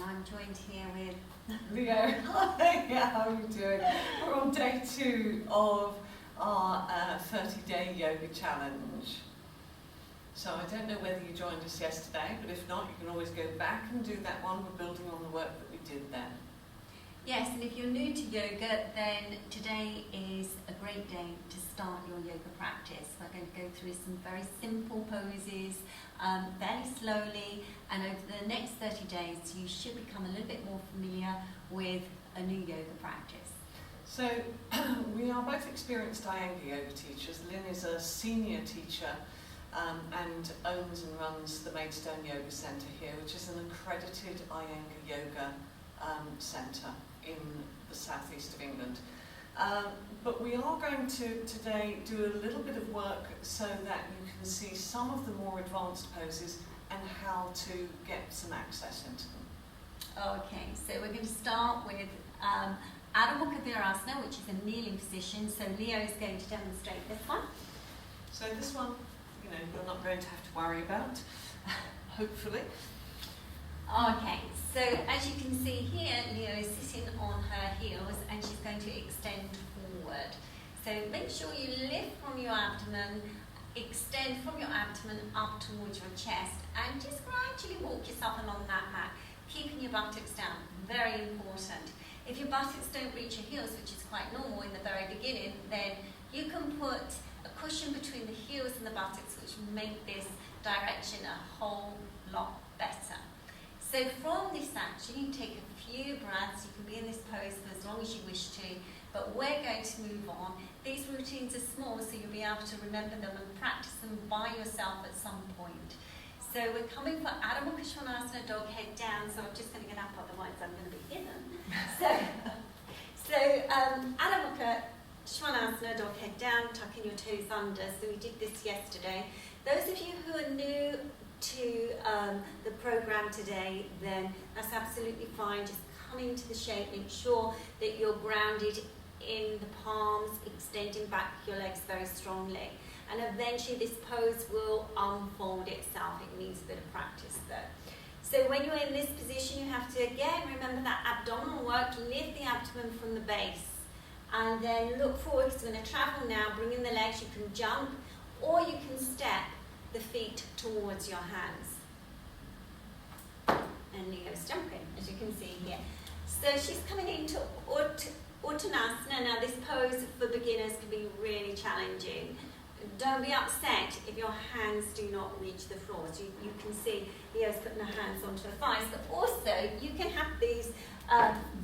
I'm joined here with Leo. Hi, how are you doing? We're on day 2 of our 30-day yoga challenge. So I don't know whether you joined us yesterday, but if not, you can always go back and do that one. We're building on the work that we did then. Yes, and if you're new to yoga, then today is a great day to start your yoga practice. We're going to go through some very simple poses, very slowly, and over the next 30 days you should become a little bit more familiar with a new yoga practice. So we are both experienced Iyengar Yoga teachers. Lin is a senior teacher and owns and runs the Maidstone Yoga Centre here, which is an accredited Iyengar Yoga centre in the southeast of England. But we are going to today do a little bit of work so that you can see some of the more advanced poses and how to get some access into them. Okay, so we're going to start with Adho Mukha Virasana, which is a kneeling position. So Leo is going to demonstrate this one. So this one, you know, you're not going to have to worry about, hopefully. Okay, so as you can see here, Leo is sitting on her heels and she's going to extend forward. So make sure you lift from your abdomen, extend from your abdomen up towards your chest, and just gradually walk yourself along that mat, keeping your buttocks down. Very important. If your buttocks don't reach your heels, which is quite normal in the very beginning, then you can put a cushion between the heels and the buttocks, which will make this direction a whole lot better. So from this action, you can take a few breaths. You can be in this pose for as long as you wish to, but we're going to move on. These routines are small, so you'll be able to remember them and practice them by yourself at some point. So we're coming for Adho Mukha Svanasana, dog head down, so I'm just going to get up, otherwise I'm going to be hidden. So Adho Mukha Svanasana, dog head down, tucking your toes under. So we did this yesterday. Those of you who are new to the program today, then that's absolutely fine. Just come into the shape, make sure that you're grounded in the palms, extending back your legs very strongly. And eventually this pose will unfold itself. It needs a bit of practice though. So when you're in this position, you have to again remember that abdominal work. Lift the abdomen from the base and then look forward, because we're going to travel now. Bring in the legs. You can jump or you can step the feet towards your hands. And Leo's jumping, as you can see here. So she's coming into Uttanasana. Now this pose for beginners can be really challenging. Don't be upset if your hands do not reach the floor. So you can see Leo's putting her hands onto her thighs, but also you can have these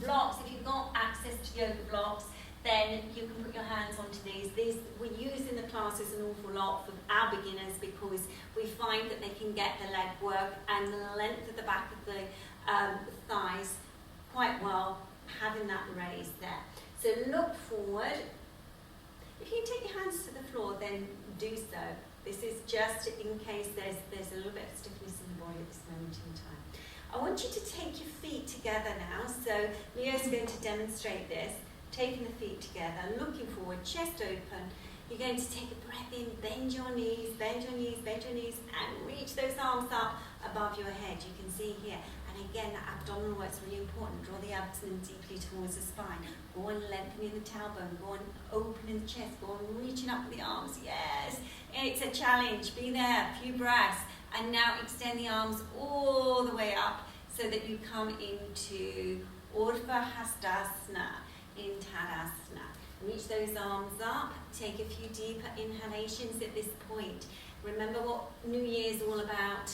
blocks. If you've got access to yoga blocks, then you can put your hands onto these. These we use in the classes an awful lot for our beginners, because we find that they can get the leg work and the length of the back of the thighs quite well, having that raise there. So look forward. If you take your hands to the floor, then do so. This is just in case there's a little bit of stiffness in the body at this moment in time. I want you to take your feet together now. So Leo's going to demonstrate this. Taking the feet together, looking forward, chest open. You're going to take a breath in, bend your knees, bend your knees, bend your knees, and reach those arms up above your head. You can see here. And again, that abdominal work is really important. Draw the abdomen deeply towards the spine. Go on lengthening the tailbone. Go on opening the chest. Go on reaching up with the arms. Yes, it's a challenge. Be there, a few breaths. And now extend the arms all the way up so that you come into Urdhva Hastasana, in Tadasana. Reach those arms up. Take a few deeper inhalations at this point. Remember what New Year is all about.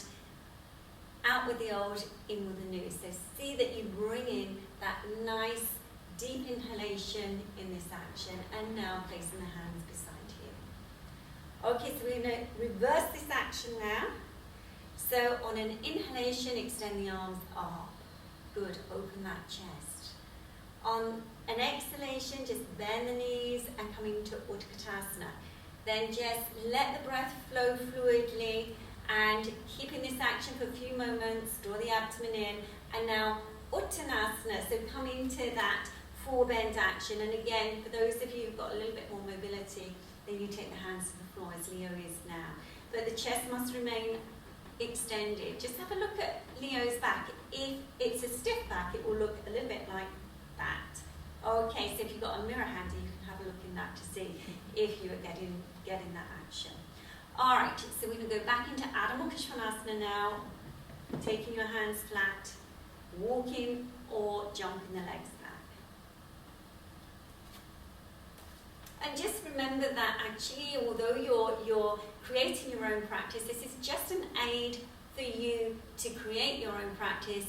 Out with the old, in with the new. So see that you bring in that nice deep inhalation in this action, and now placing the hands beside you. Okay, so we're going to reverse this action now. So on an inhalation, extend the arms up. Good, open that chest. On an exhalation, just bend the knees and come into Utkatasana. Then just let the breath flow fluidly and keeping this action for a few moments. Draw the abdomen in, and now Uttanasana. So come into that full bend action. And again, for those of you who've got a little bit more mobility, then you take the hands to the floor as Leo is now. But the chest must remain extended. Just have a look at Leo's back. If it's a stiff back, it will look a little bit like that. Okay, so if you've got a mirror handy, you can have a look in that to see if you are getting that action. All right, so we're going to go back into Adho Mukha Svanasana now, taking your hands flat, walking or jumping the legs back. And just remember that actually, although you're creating your own practice, this is just an aid for you to create your own practice.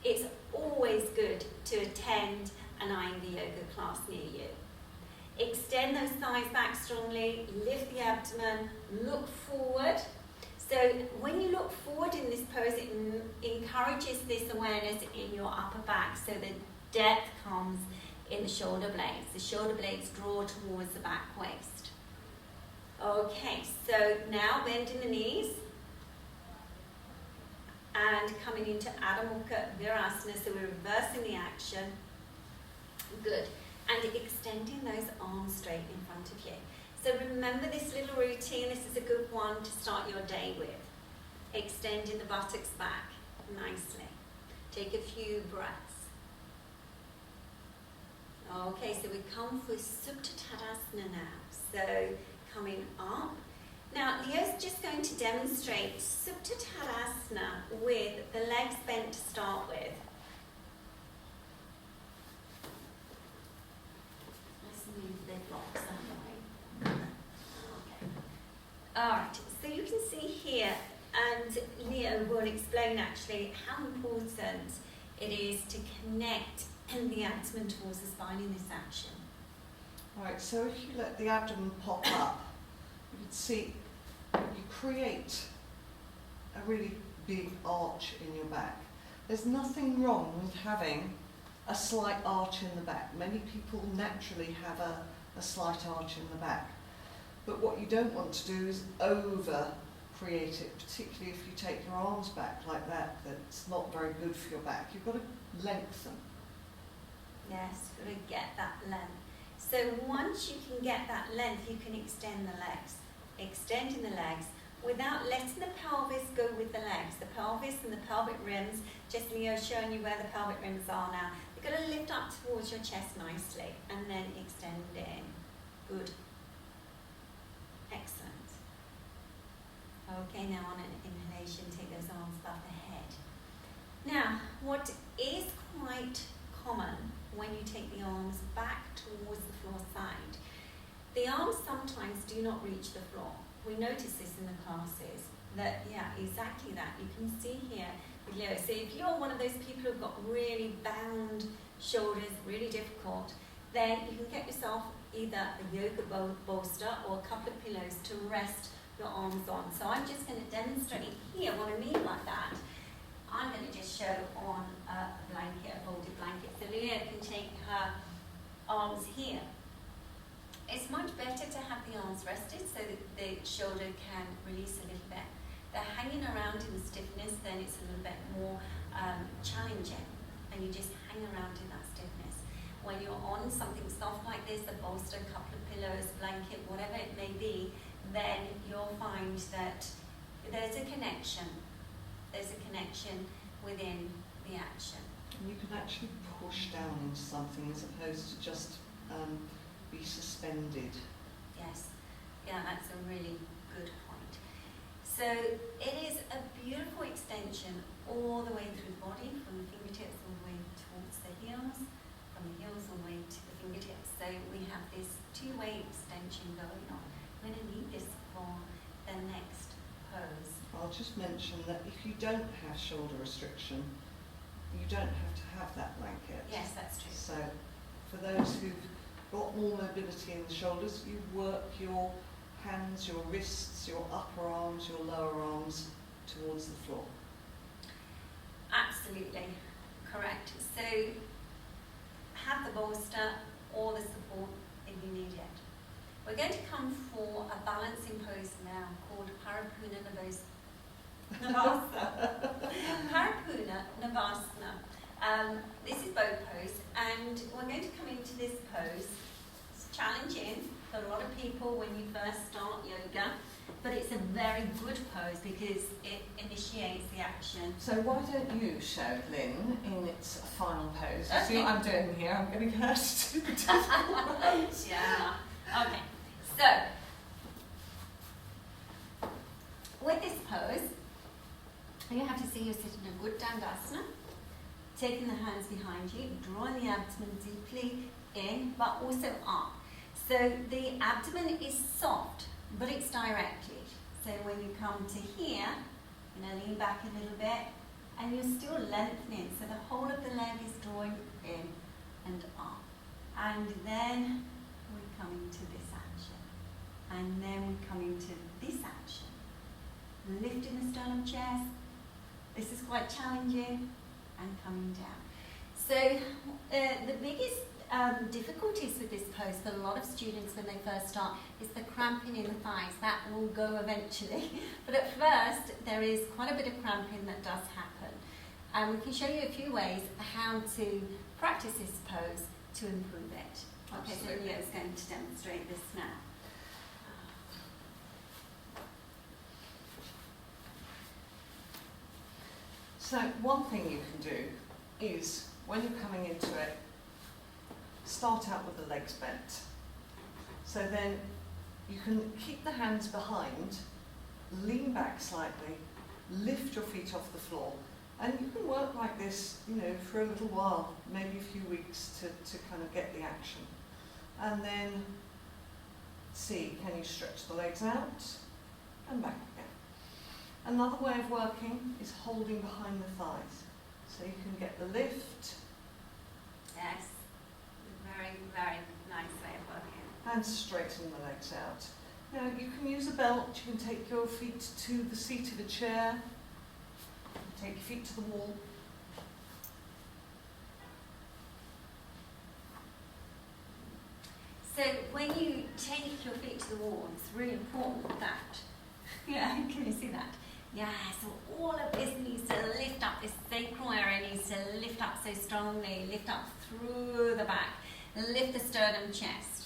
It's always good to attend an Iyengar Yoga class near you. Extend those thighs back strongly, lift the abdomen, look forward. So when you look forward in this pose, it encourages this awareness in your upper back, so the depth comes in the shoulder blades. The shoulder blades draw towards the back waist. Okay, so now bending the knees and coming into Adho Mukha Virasana, so we're reversing the action. Good. And extending those arms straight in front of you. So remember this little routine. This is a good one to start your day with. Extending the buttocks back nicely. Take a few breaths. Okay, so we come for Subtitles now. So coming up. Now Leo's just going to demonstrate Subtitles with the legs bent to start with. Alright, so you can see here, and Leo will explain actually how important it is to connect the abdomen towards the spine in this action. Right, so if you let the abdomen pop up, you can see you create a really big arch in your back. There's nothing wrong with having a slight arch in the back. Many people naturally have a slight arch in the back. But what you don't want to do is over create it, particularly if you take your arms back like that. That's not very good for your back. You've got to lengthen. Yes, you've got to get that length. So once you can get that length, you can extend the legs. Extending the legs without letting the pelvis go with the legs. The pelvis and the pelvic rims, just Leo showing you where the pelvic rims are now. You're going to lift up towards your chest nicely and then extend in. Good. Excellent. Okay, now on an inhalation, take those arms above the head. Now, what is quite common when you take the arms back towards the floor side, the arms sometimes do not reach the floor. We notice this in the classes, that, yeah, exactly that. You can see here with Leo. So if you're one of those people who've got really bound shoulders, really difficult, then you can get yourself either a yoga bolster or a couple of pillows to rest your arms on. So I'm just going to demonstrate here what I mean by that. I'm going to just show on a blanket, a folded blanket. So Leo can take her arms here. It's much better to have the arms rested so that the shoulder can release a little bit. They're hanging around in the stiffness, then it's a little bit more challenging, and you just hang around in that stiffness. When you're on something soft like this, a bolster, a couple of pillows, blanket, whatever it may be, then you'll find that there's a connection. There's a connection within the action. And you can actually push down into something as opposed to just be suspended. Yes, yeah, that's a really good point. So it is a beautiful extension all the way through the body, from the fingertips all the way towards the heels, from the heels all the way to the fingertips. So we have this two-way extension going on. We're going to need this for the next pose. I'll just mention that if you don't have shoulder restriction, you don't have to have that blanket. Yes, that's true. So for those who've got more mobility in the shoulders, you work your hands, your wrists, your upper arms, your lower arms towards the floor. Absolutely correct. So have the bolster or the support if you need it. We're going to come for a balancing pose now called Parapuna Navasana. Parapuna Navasana. This is boat pose, and we're going to come into this pose. It's challenging for a lot of people when you first start yoga. but it's a very good pose because it initiates the action. So why don't you show Lynn in its final pose? You see Okay. what I'm doing here? I'm getting her to do the difficult pose. Yeah. Okay. So, with this pose, you have to see you're sitting in a good dandasana, taking the hands behind you, drawing the abdomen deeply in, but also up. So the abdomen is soft, but it's directed. So when you come to here, lean back a little bit, and you're still lengthening. So the whole of the leg is drawing in and up. And then we come into this action. And then we come into this action. Lifting the sternum chest. This is quite challenging. And coming down. So the biggest difficulties with this pose for a lot of students when they first start is the cramping in the thighs. That will go eventually. But at first, there is quite a bit of cramping that does happen. And we can show you a few ways how to practice this pose to improve it. Okay, so Leo's going to demonstrate this now. So one thing you can do is, when you're coming into it, start out with the legs bent. So then you can keep the hands behind, lean back slightly, lift your feet off the floor, and you can work like this, for a little while, maybe a few weeks to kind of get the action. And then see, can you stretch the legs out and back again. Another way of working is holding behind the thighs. So you can get the lift. Yes, very, very nice way of working. And straighten the legs out. Now you can use a belt, you can take your feet to the seat of a chair, take your feet to the wall. So when you take your feet to the wall, it's really important that, can you see that? Yeah, so all of this needs to lift up, this sacral area needs to lift up so strongly, lift up through the back, lift the sternum chest.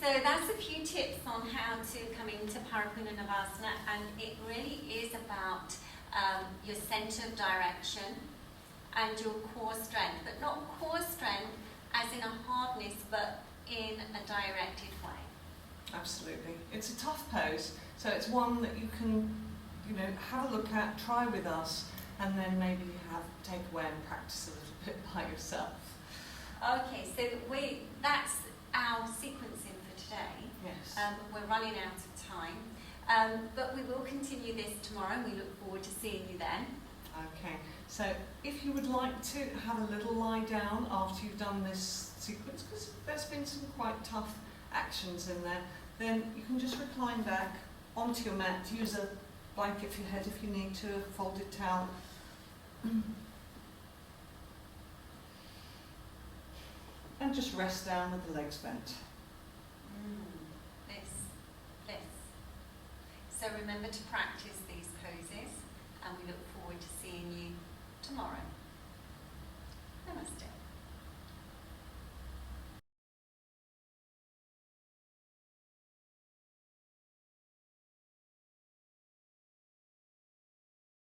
So that's a few tips on how to come into Parapunanavasana, and it really is about your center of direction and your core strength, but not core strength as in a hardness, but in a directed way. Absolutely. It's a tough pose, so it's one that you can, have a look at, try with us, and then maybe take away and practice a little bit by yourself. Okay, so that's our sequencing for today. Yes. We're running out of time, but we will continue this tomorrow, and we look forward to seeing you then. Okay, so if you would like to have a little lie down after you've done this sequence, because there's been some quite tough actions in there, then you can just recline back onto your mat, use a blanket for your head if you need to, a folded towel. And just rest down with the legs bent. This. So remember to practice these poses, and we look forward to seeing you tomorrow.